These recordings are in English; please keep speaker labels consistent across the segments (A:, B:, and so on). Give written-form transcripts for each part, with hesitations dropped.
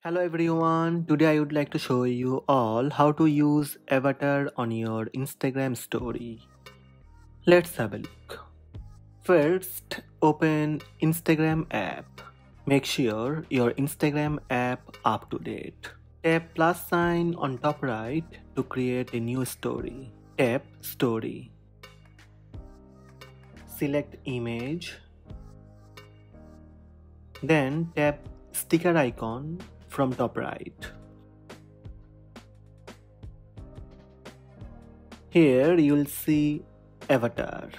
A: Hello everyone, today I would like to show you all how to use avatar on your Instagram story. Let's have a look. First, open Instagram app. Make sure your Instagram app up to date. Tap plus sign on top right to create a new story. Tap story. Select image. Then tap sticker icon from top right. Here you will see avatar.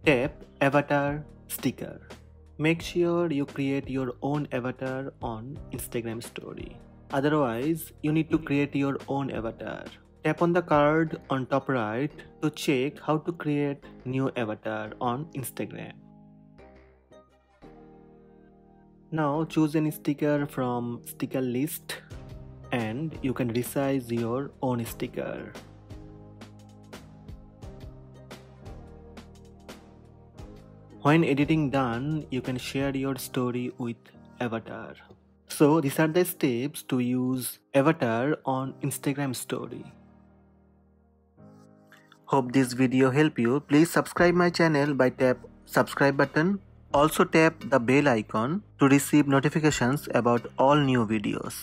A: Tap avatar sticker. Make sure you create your own avatar on Instagram story. Otherwise, you need to create your own avatar. Tap on the card on top right to check how to create new avatar on Instagram. Now choose any sticker from sticker list and you can resize your own sticker. When editing done, you can share your story with avatar. So these are the steps to use avatar on Instagram story. Hope this video helped you. Please subscribe my channel by tap subscribe button. Also tap the bell icon to receive notifications about all new videos.